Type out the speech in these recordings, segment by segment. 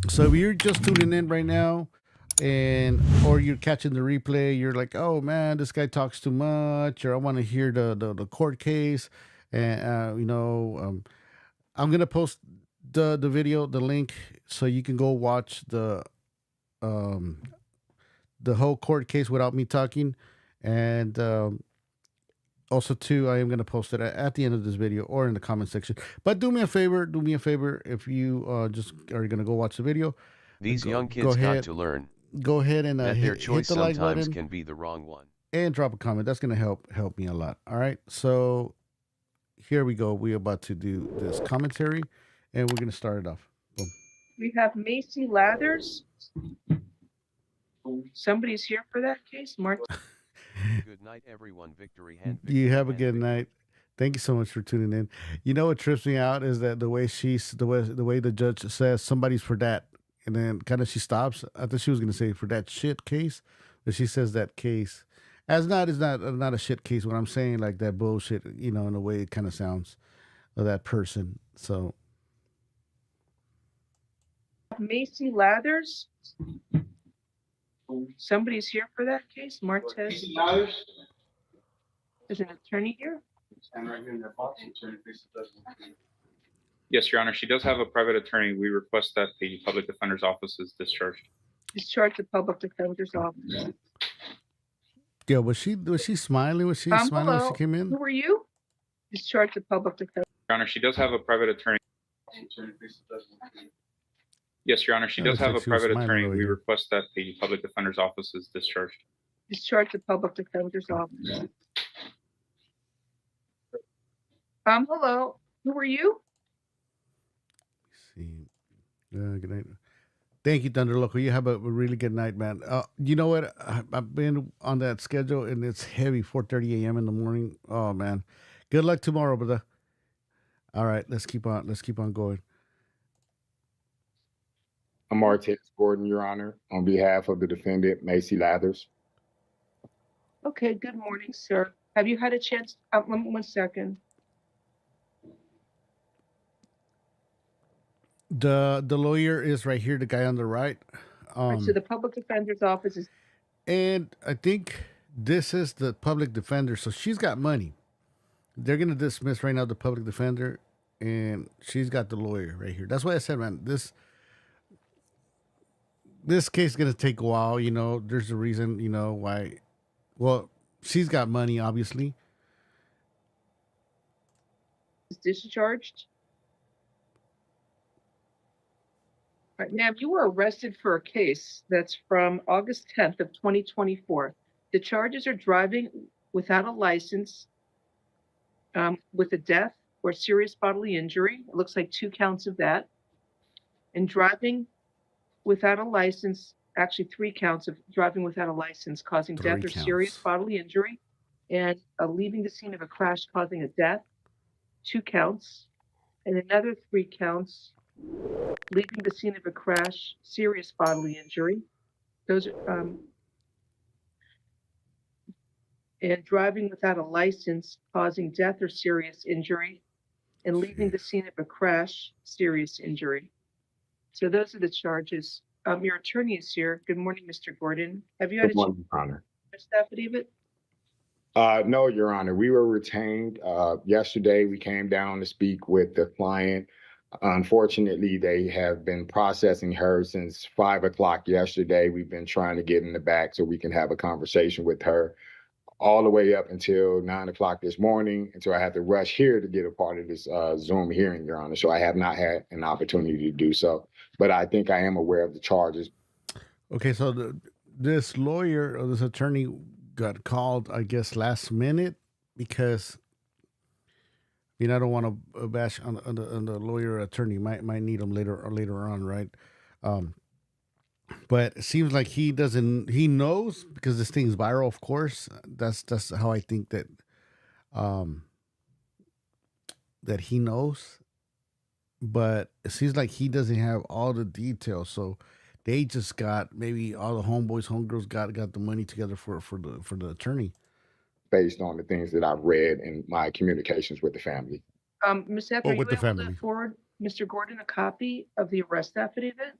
So if you're just tuning in right now, and or you're catching the replay, you're like, oh man, this guy talks too much, or I want to hear the court case, and I'm gonna post the video, the link, so you can go watch um the whole court case without me talking, and also too, I am gonna post it at the end of this video or in the comment section. But do me a favor, if you just are gonna go watch the video, These young go kids got ahead, to learn and that their hit choice the like sometimes button can be the wrong one. and drop a comment. That's gonna help me a lot. All right, so here we go. We're about to do this commentary, and we're gonna start it off. Boom. We have Maecee Lathers. Somebody's here for that case, Mark. Good night, everyone. Victory hand. You have a hand, good night. Thank you so much for tuning in. You know what trips me out is that the way the judge says somebody's for that, and then kind of she stops. I thought she was gonna say for that shit case, but she says that case as not is not a shit case. What I'm saying, like that bullshit, in a way it kind of sounds of that person. So Maecee Lathers. Somebody's here for that case, Martez. Maecee Lathers? There's an attorney here. Stand right here in that box. Attorney, please. Yes, Your Honor, she does have a private attorney. We request that the public defender's office is discharged. Discharge the public defender's office. yeah, was she smiling? Was she smiling when hello. she came in? Who are you? Discharge the public defender. Your Honor, she does have a private attorney. Attorney, please. Yes, Your Honor, she Oh, does looks have like a she was private smiling attorney. over We here. request that the public defender's office is discharged. Discharge the public defender's office. Hello. Who are you? See. Good night. Thank you, Thunder Local. You have a really good night, man. You know what? I've been on that schedule, and it's heavy. 4:30 a.m. in the morning. Oh man. Good luck tomorrow, brother. All right, let's keep on. Let's keep on going. I'm Martez Gordon, Your Honor, on behalf of the defendant, Maecee Lathers. Okay, good morning, sir. Have you had a chance? 1 second. The lawyer is right here. The guy on the right. Right, so the public defender's office is. And I think this is the public defender. So she's got money. They're gonna dismiss right now the public defender, and she's got the lawyer right here. That's why I said, man, this case is gonna take a while. There's a reason. Why. Well, she's got money, obviously. Discharged. Right, ma'am, you were arrested for a case that's from August 10th of 2024. The charges are driving without a license, with a death or serious bodily injury. It looks like 2 counts of that. And driving without a license, actually 3 counts of driving without a license causing death or serious bodily injury, and leaving the scene of a crash causing a death, 2 counts, and another 3 counts leaving the scene of a crash, serious bodily injury. Those are, and driving without a license causing death or serious injury, and leaving the scene of a crash, serious injury. So those are the charges. Your attorney is here. Good morning, Mr. Gordon. Have you had Good morning, Your Honor. this affidavit? No, Your Honor. We were retained. Yesterday, we came down to speak with the client. Unfortunately, they have been processing her since 5 o'clock yesterday. We've been trying to get in the back so we can have a conversation with her all the way up until 9 o'clock this morning, until I had to rush here to get a part of this Zoom hearing, Your Honor. So I have not had an opportunity to do so, but I think I am aware of the charges. Okay, so this lawyer or this attorney got called, I guess, last minute because I don't want to bash on the lawyer or attorney. Might need them later on, right? But it seems like he doesn't. He knows because this thing's viral. Of course, that's how I think that he knows. But it seems like he doesn't have all the details. So they just got maybe all the homeboys, homegirls got the money together for the attorney. Based on the things that I've read in my communications with the family. Ms. F, are you with the able to family. forward Mr. Gordon, a copy of the arrest affidavit?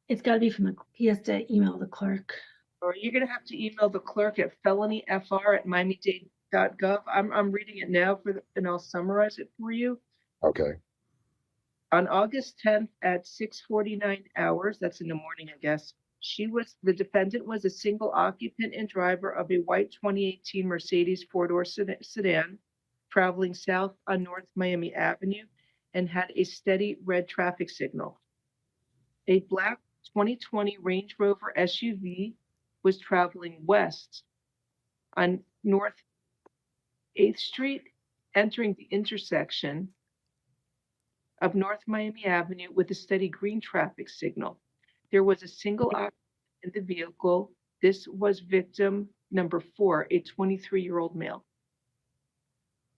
It's gotta be from the, he has to email the clerk. Or you're gonna have to email the clerk at felonyfr@miami-dade.gov. I'm reading it now and I'll summarize it for you. Okay. On August 10th at 6:49 hours, that's in the morning, I guess, the defendant was a single occupant and driver of a white 2018 Mercedes four-door sedan traveling south on North Miami Avenue and had a steady red traffic signal. A black 2020 Range Rover SUV was traveling west on North 8th Street, entering the intersection of North Miami Avenue with a steady green traffic signal. There was a single occupant in the vehicle. This was victim number 4, a 23-year-old male.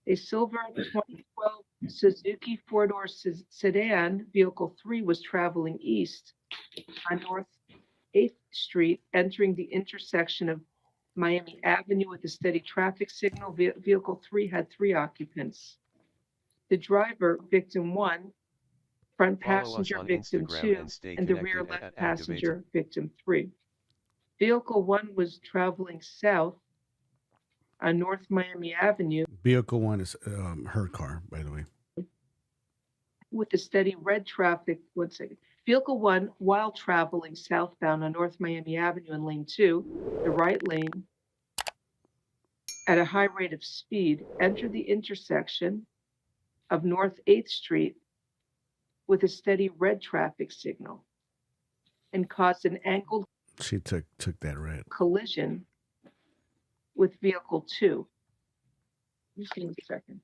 A silver 2012 Suzuki four-door sedan, vehicle 3, was traveling east on North 8th Street, entering the intersection of Miami Avenue with a steady traffic signal. Vehicle 3 had 3 occupants. The driver, victim 1, front Follow us passenger, on victim Instagram 2, and stay and the rear connected left at passenger, victim 3. Vehicle 1 was traveling south on North Miami Avenue Vehicle 1 is her car, by the way. with a steady red traffic. One second. Vehicle 1, while traveling southbound on North Miami Avenue in lane 2, the right lane, at a high rate of speed, entered the intersection of North 8th Street with a steady red traffic signal and caused an angled She took that red. collision with vehicle 2. Just give me a second.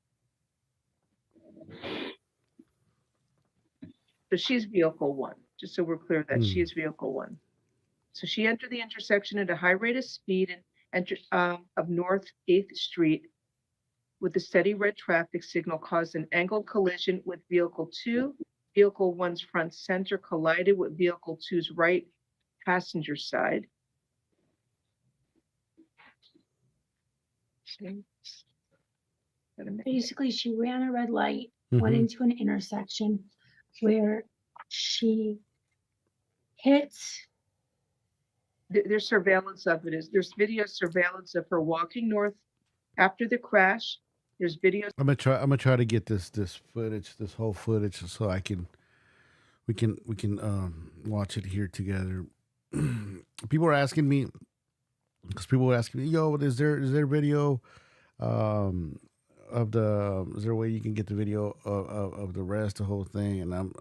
So she's vehicle 1, just so we're clear that she is vehicle 1. So she entered the intersection at a high rate of speed and entered of North 8th Street with a steady red traffic signal, caused an angled collision with vehicle 2. Vehicle 1's front center collided with vehicle 2's right passenger side. Basically, she ran a red light, went into an intersection where she hits. There's surveillance of it. There's video surveillance of her walking north after the crash. There's videos. I'm gonna try to get this footage, this whole footage, so we can watch it here together. People are asking me, because people were asking me, yo, is there video of the, is there a way you can get the video of the rest, the whole thing? And I'm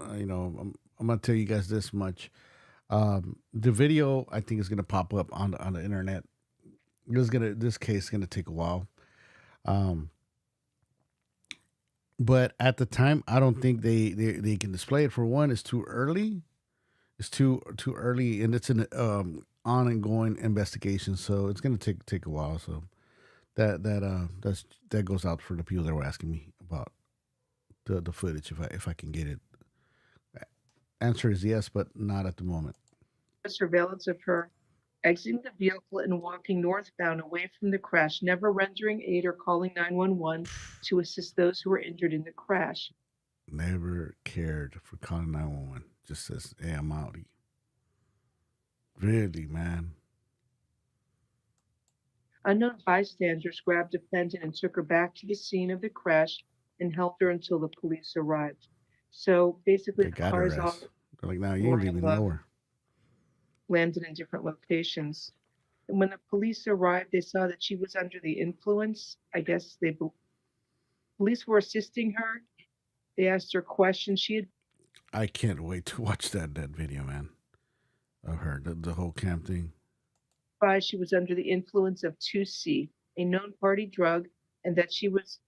gonna tell you guys this much. The video, I think, is gonna pop up on the internet. This case is gonna take a while. But at the time, I don't think they can display it. For one, it's too early. It's too early, and it's an ongoing investigation, so it's gonna take a while. So that goes out for the people that were asking me about the footage, if I can get it. Answer is yes, but not at the moment. Surveillance of her exiting the vehicle and walking northbound away from the crash, never rendering aid or calling 911 to assist those who were injured in the crash. Never cared for calling 911. Just says, hey, I'm outie. Really, man. Unknown bystanders grabbed the defendant and took her back to the scene of the crash and held her until the police arrived. So basically, They the got her cars all ass. They're like, now you don't even know her. landed in different locations. And when the police arrived, they saw that she was under the influence. I guess police were assisting her. They asked her questions. I can't wait to watch that video, man. Of her, the whole camp thing. She was under the influence of 2C, a known party drug, and that she was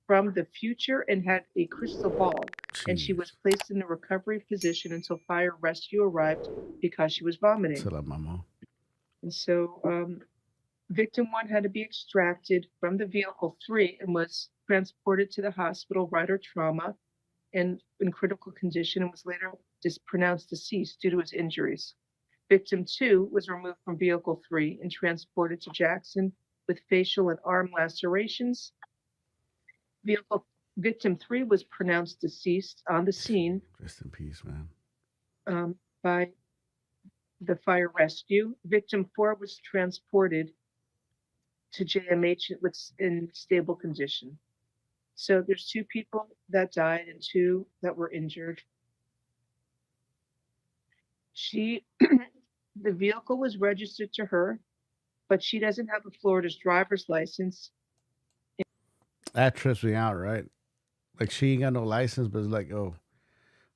from the future and had a crystal ball. Jeez. And she was placed in a recovery position until fire rescue arrived because she was vomiting. Tell her mama. And so victim 1 had to be extracted from the vehicle 3 and was transported to the hospital, rider trauma, and in critical condition, and was later pronounced deceased due to his injuries. Victim 2 was removed from vehicle 3 and transported to Jackson with facial and arm lacerations. Vehicle Victim 3 was pronounced deceased on the scene Rest in peace, man. by the fire rescue. Victim 4 was transported to JMH in stable condition. So there's 2 people that died and 2 that were injured. The vehicle was registered to her, but she doesn't have a Florida's driver's license. That trips me out, right? Like she ain't got no license, but it's like, oh,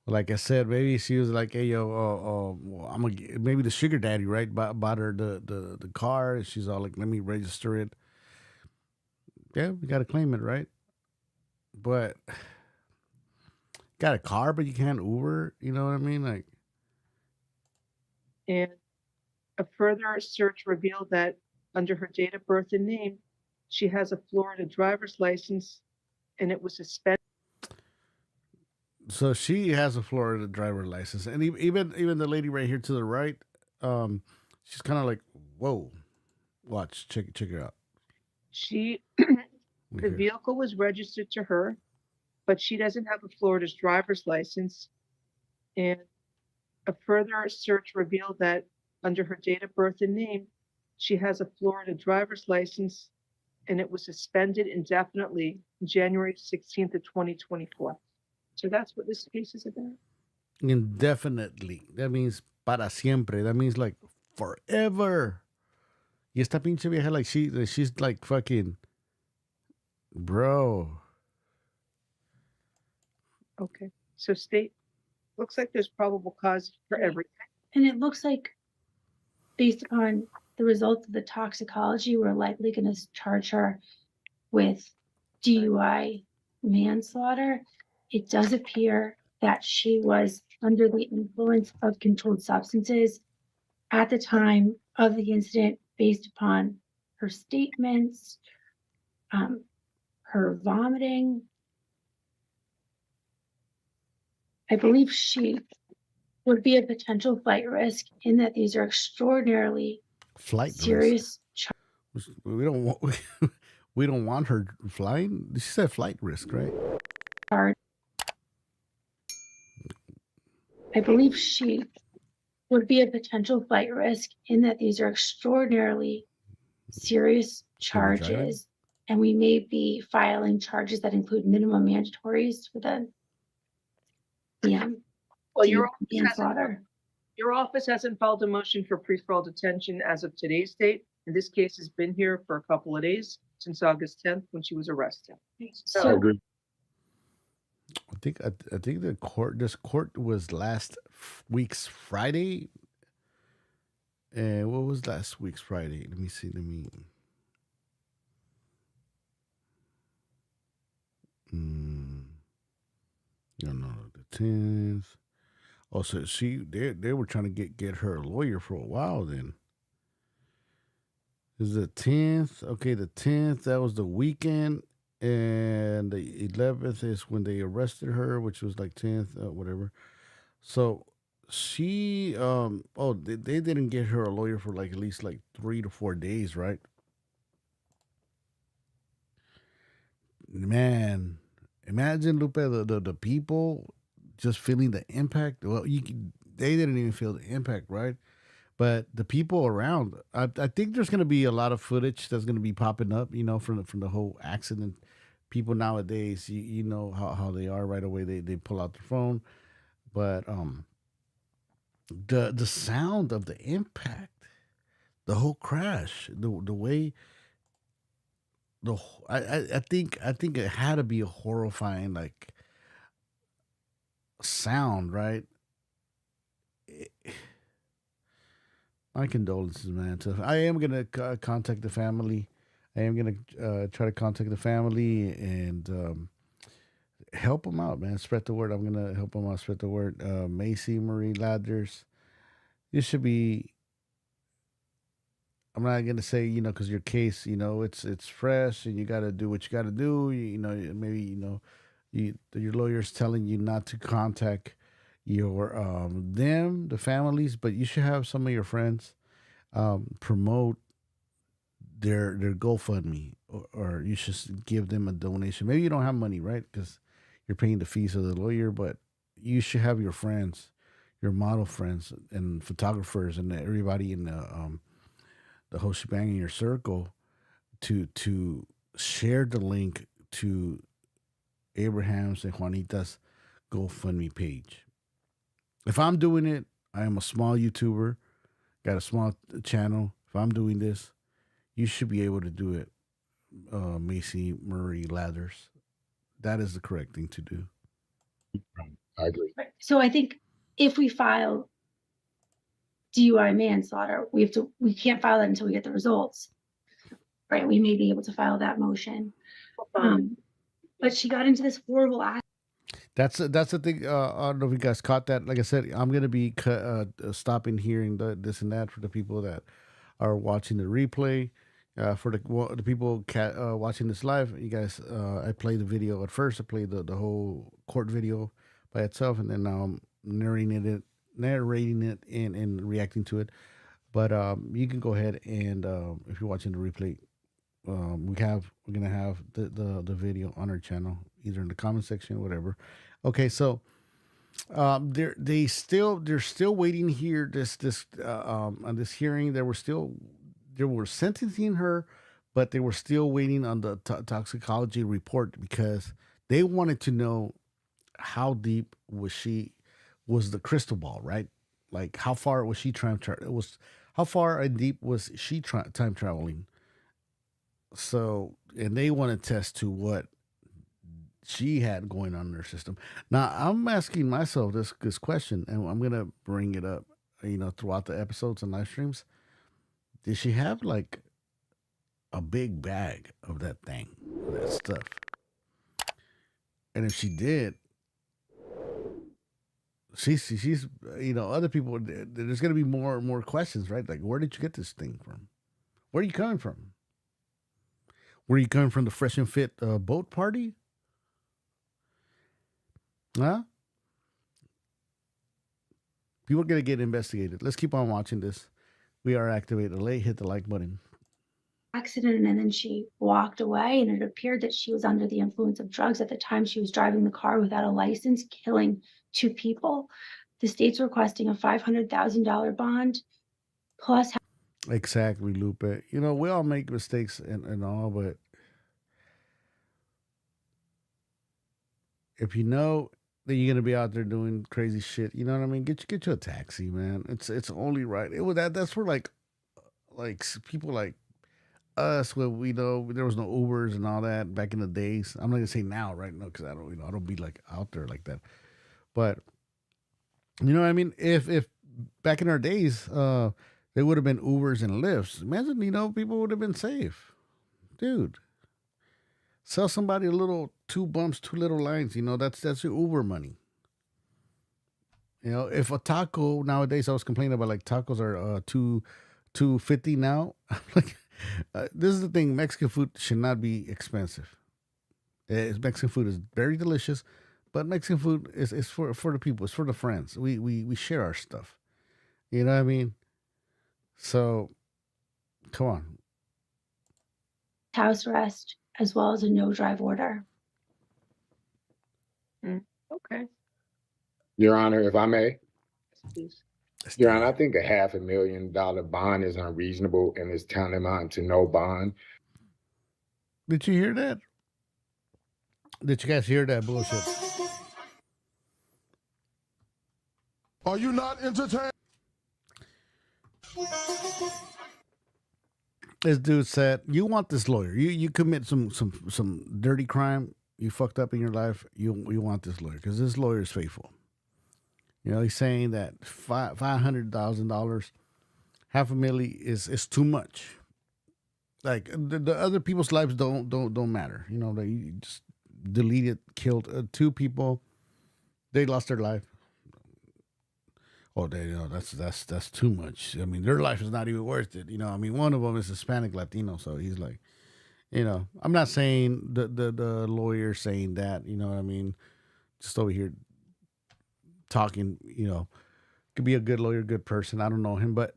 like I said, maybe she was like, hey, yo, well, maybe the sugar daddy, right? Bought her the car. And she's all like, let me register it. Yeah, we got to claim it, right? But got a car, but you can't Uber. You know what I mean? Like, And a further search revealed that under her date of birth and name, she has a Florida driver's license, and it was suspended. so she has a Florida driver license, and even the lady right here to the right, she's kind of like, whoa, watch, check her out. The vehicle was registered to her, but she doesn't have a Florida's driver's license. And a further search revealed that under her date of birth and name, she has a Florida driver's license, and it was suspended indefinitely January 16th of 2024. So that's what this case is about. Indefinitely. That means para siempre. That means like forever. Y esta pinche vieja, like she's like fucking, bro. Okay. So state, looks like there's probable cause for everything. And it looks like, based upon the results of the toxicology, we're likely going to charge her with DUI manslaughter. It does appear that she was under the influence of controlled substances at the time of the incident, based upon her statements, her vomiting. I believe she would be a potential flight risk in that these are extraordinarily Flight serious risk. We don't want we don't want her flying. She said flight risk, right? charges. I believe she would be a potential flight risk in that these are extraordinarily serious charges, and we may be filing charges that include minimum mandatories for the Well, your manslaughter. office hasn't filed a motion for pre-trial detention as of today's date, and this case has been here for a couple of days since August 10th when she was arrested. I So agree. I think this court was last week's Friday. And what was last week's Friday? Let me see. No, the 10th. Oh, so they were trying to get her a lawyer for a while then. Is the 10th? Okay, the 10th, that was the weekend. And the 11th is when they arrested her, which was like 10th, whatever. So she, they didn't get her a lawyer for like at least like 3 to 4 days, right? Man, imagine, Lupe, the people just feeling the impact. Well, they didn't even feel the impact, right? But the people around, I think there's going to be a lot of footage that's going to be popping up, from the whole accident. People nowadays, you know how they are right away. They pull out their phone, but the sound of the impact, the whole crash, the way I think it had to be a horrifying like sound, right? My condolences, man. So I am gonna contact the family. I am gonna try to contact the family and help them out, man. Spread the word. I'm gonna help them out. Spread the word. Maecee Marie Lathers. This should be. I'm not gonna say because your case, it's fresh and you gotta do what you gotta do. Maybe your lawyer's telling you not to contact your the families, but you should have some of your friends promote their GoFundMe, or you should give them a donation. Maybe you don't have money, right? Because you're paying the fees of the lawyer, but you should have your friends, your model friends, and photographers, and everybody in the whole shebang in your circle to share the link to Abraham's and Juanita's GoFundMe page. If I'm doing it, I am a small YouTuber, got a small channel. If I'm doing this, you should be able to do it, Maecee Marie Lathers. That is the correct thing to do. I agree. Right. So I think if we file DUI manslaughter, we can't file that until we get the results. Right? We may be able to file that motion. But she got into this horrible act. That's the thing. I don't know if you guys caught that. Like I said, I'm gonna be stopping hearing this and that for the people that are watching the replay. For the people watching this live, you guys, I played the video at first. I played the whole court video by itself, and then now I'm narrating it and reacting to it. But you can go ahead and if you're watching the replay, we're gonna have the video on our channel, either in the comment section or whatever. Okay, so they're still waiting here. On this hearing, they were sentencing her, but they were still waiting on the toxicology report because they wanted to know how deep was the crystal ball, right? Like how far was she how far and deep was she time traveling? So, and they want to test to what she had going on in her system. Now, I'm asking myself this question, and I'm gonna bring it up, throughout the episodes and live streams. Did she have like a big bag of that thing, of that stuff? And if she did, she's other people. There's gonna be more and more questions, right? Like, where did you get this thing from? Where are you coming from? Were you coming from the Fresh and Fit boat party? Huh? People are going to get investigated. Let's keep on watching this. We are activated. Hit the like button. Accident, and then she walked away, and it appeared that she was under the influence of drugs at the time she was driving the car without a license, killing 2 people. The state's requesting a $500,000 bond plus. Exactly, Lupe. We all make mistakes and all, but if you know that you're gonna be out there doing crazy shit, you know what I mean? Get you a taxi, man. It's only right. That's for like people like us, where we know there was no Ubers and all that back in the days. I'm not gonna say now, right? No, because I don't be like out there like that. But you know what I mean? If back in our days, there would have been Ubers and Lyfts. Imagine, people would have been safe, dude. Sell somebody a little 2 bumps, 2 little lines. That's your Uber money. If a taco nowadays, I was complaining about like tacos are $2.50 now. Like, this is the thing: Mexican food should not be expensive. Mexican food is very delicious, but Mexican food is for the people. It's for the friends. We share our stuff. You know what I mean? So, come on. House arrest as well as a no drive order. Okay. Your Honor, if I may, Please. Your Honor, I think a $500,000 bond is unreasonable and is tantamount to no bond. Did you hear that? Did you guys hear that bullshit? Are you not entertained? This dude said, "You want this lawyer? You commit some dirty crime. You fucked up in your life. You want this lawyer because this lawyer is faithful." He's saying that $500,000, $500,000 is too much. Like the other people's lives don't matter. They just deleted, killed 2 people. They lost their life. Oh, that's too much. I mean, their life is not even worth it. One of them is Hispanic Latino, so he's like, I'm not saying the lawyer saying that. You know what I mean? Just over here talking. Could be a good lawyer, good person. I don't know him, but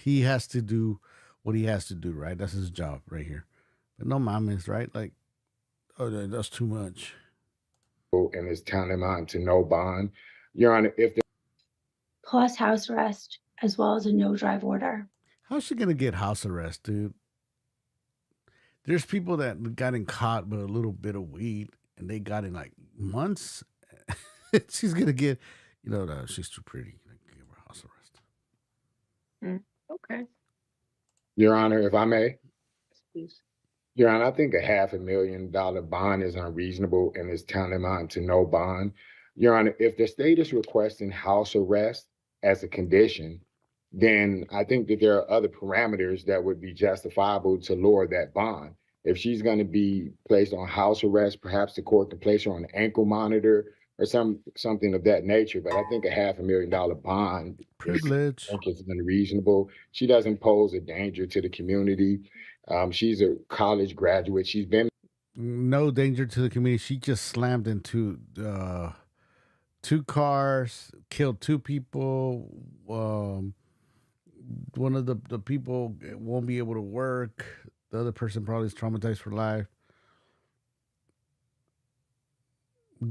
he has to do what he has to do, right? That's his job right here. But no mames, right? Like, oh, that's too much. And is tantamount to no bond. Your Honor, if plus house arrest, as well as a no drive order. How's she gonna get house arrest, dude? There's people that got caught with a little bit of weed, and they got in like months. She's gonna get, no, she's too pretty. Give her house arrest. Okay, Your Honor, if I may, please. Your Honor, I think a $500,000 bond is unreasonable and is tantamount to no bond. Your Honor, if the state is requesting house arrest as a condition, then I think that there are other parameters that would be justifiable to lower that bond. If she's going to be placed on house arrest, perhaps the court can place her on an ankle monitor or something of that nature. But I think a $500,000 bond Privilege. is unreasonable. She doesn't pose a danger to the community. She's a college graduate. She's been No danger to the community. She just slammed into two cars, killed two people. One of the people won't be able to work. The other person probably is traumatized for life.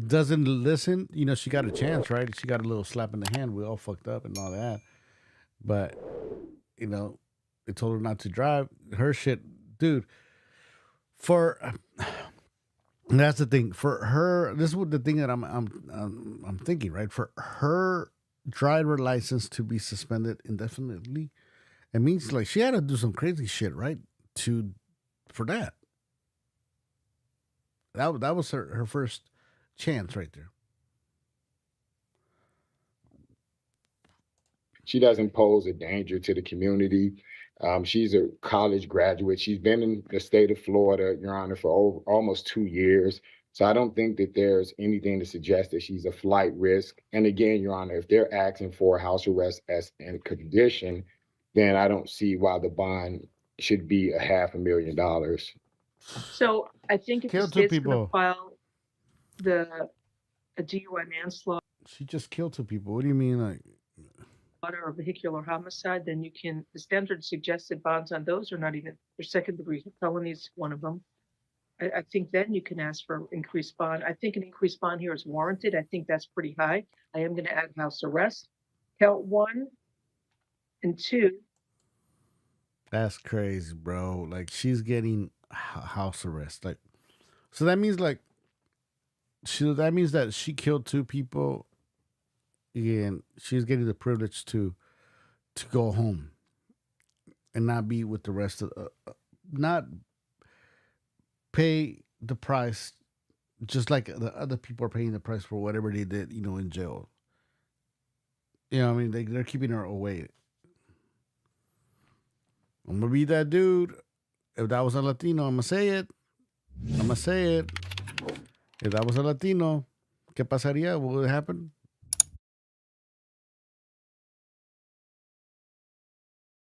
Doesn't listen. She got a chance, right? She got a little slap in the hand. We all fucked up and all that. But, they told her not to drive. Her shit, dude. That's the thing. For her, this is what the thing that I'm thinking, right? For her driver license to be suspended indefinitely, it means like she had to do some crazy shit, right? For that. That was her first chance right there. She doesn't pose a danger to the community. She's a college graduate. She's been in the state of Florida, Your Honor, for almost 2 years. So I don't think that there's anything to suggest that she's a flight risk. And again, Your Honor, if they're asking for house arrest as a condition, then I don't see why the bond should be a $500,000. So I think if the Killed two state's going people. to file a DUI manslaughter She just killed two people. What do you mean, like? or vehicular homicide, then the standard suggested bonds on those are not even, they're second degree felonies, one of them. I think then you can ask for increased bond. I think an increased bond here is warranted. I think that's pretty high. I am going to add house arrest. Count 1 and 2. That's crazy, bro. Like she's getting house arrest. Like, so that means like, that means that she killed two people, and she's getting the privilege to go home and not be with the rest of, not pay the price, just like the other people are paying the price for whatever they did, in jail. I mean, they're keeping her away. I'm gonna be that dude. If that was a Latino, I'm gonna say it. If that was a Latino, ¿qué pasaría? What would happen?